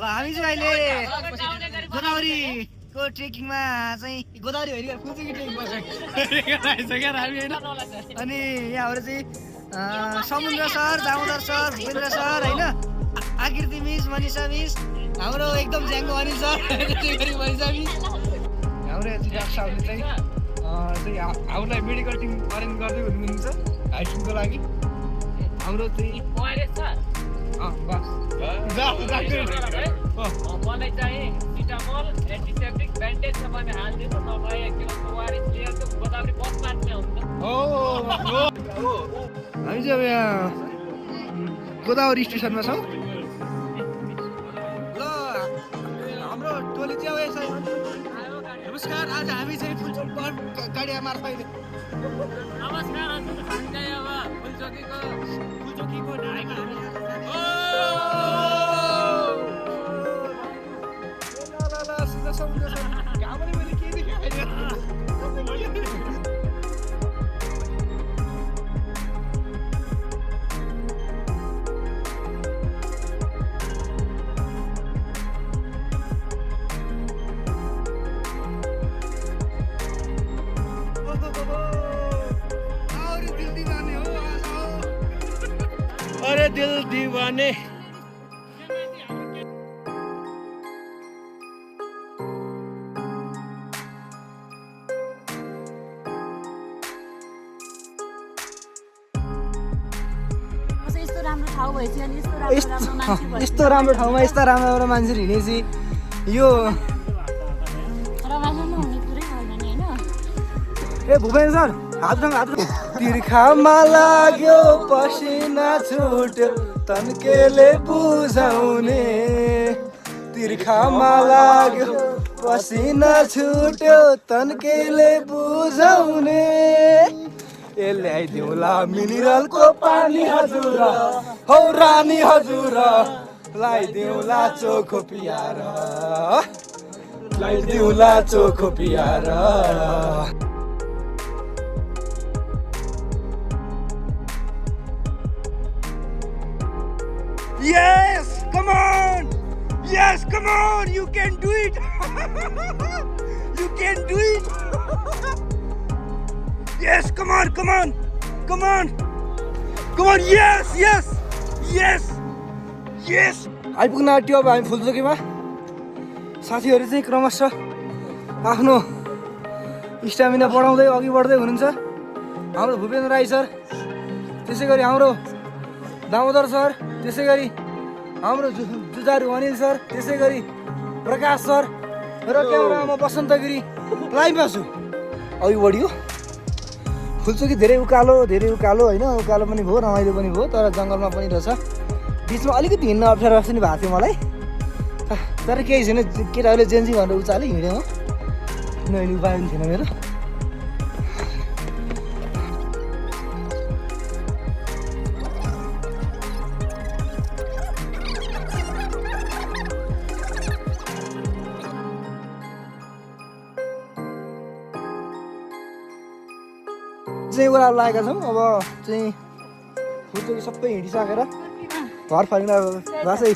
हामी चाहिँ अहिले गोदावरीको ट्रेकिङमा चाहिँ गोदावरी होइन फुल्चोकी ट्रेकिङ बसेको हामी होइन। अनि यहाँहरू चाहिँ समुद्र sir, Damodar sir, Bhupendra sir होइन, आकृति मिस, मनिषा मिस, हाम्रो एकदम ज्याङ्गो अनिल सर, मनिषा मिस, हाम्रो डाक्टर साहबले चाहिँ हामीलाई मेडिकल टिम अरेन्ज गर्दै हुनुहुन्छ हाई स्कुलको लागि। हाम्रो चाहिँ मलाई चाहिँ सिटामोल एन्टिसेप्टिक ब्यान्डेज छ भने हालिदिनु, नभए 1 किलो ओआरएस लिएर त्यो गोदावरी बस मार्ने हुन्छ। हामी चाहिँ अब यहाँ गोदावरी स्टेसनमा छौँ। ल हाम्रो टोली चाहिँ अब यसै नमस्कार। आज हामी चाहिँ फुलचोकी गाडी मार्फत नमस्कार, आज हामी चाहिँ अब फुलचोकीको ढाडीमा हामी अरे दिल दीवाने। यस्तो राम्रो ठाउँमा यस्ता राम्रो मान्छे हिँडेपछि यो ए भूपेन्द्र सर हात तिर्खामा लाग्यो पसिना छुट्यो तन्केले बुझाउने, तिर्खामा लाग्यो पसिना छुट्यो तन्केले बुझाउने, ए ल्याइदिउँला मिनरलको पानी हजुर हौ रानी हजुर, ल्याइदिउँला चोखो पियार, ल्याइदिउँला चोखो पियार। Yes, come on! Yes, come on! You can do it! You can do it! Yes, come on, come on! Come on! Come on! Yes, yes! Yes! Yes! आइपुग्न आँट्यो अब हामी फुलचोकीमा। साथीहरू चाहिँ क्रमशः आफ्नो स्टामिना बढाउँदै अघि बढ्दै हुनुहुन्छ। हाम्रो भूपेन्द्र राई सर, त्यसै गरी हाम्रो दामोदर सर, त्यसै गरी हाम्रो जुजारु अनिल सर, त्यसै गरी प्रकाश सर र क्यामेरामा बसन्त गिरी लाइभमा छु। अघि बढियो फुलचोकी धेरै उकालो होइन, उकालो पनि भयो रमाइलो पनि भयो, तर जङ्गलमा पनि रहेछ। बिचमा अलिकति हिँड्न अप्ठ्यारो जस्तो नि भएको थियो मलाई, तर केही छैन। केटाहरूले जेन्जी भनेर उचाल्यो हिँडेँ म, नहिले उपाय पनि थिएन मेरो। चाहिँ ओह्रालो लागेका छौँ। अब चाहिँ फुलचोकी सबै हिँडिसकेर घर फर्किँदा बासै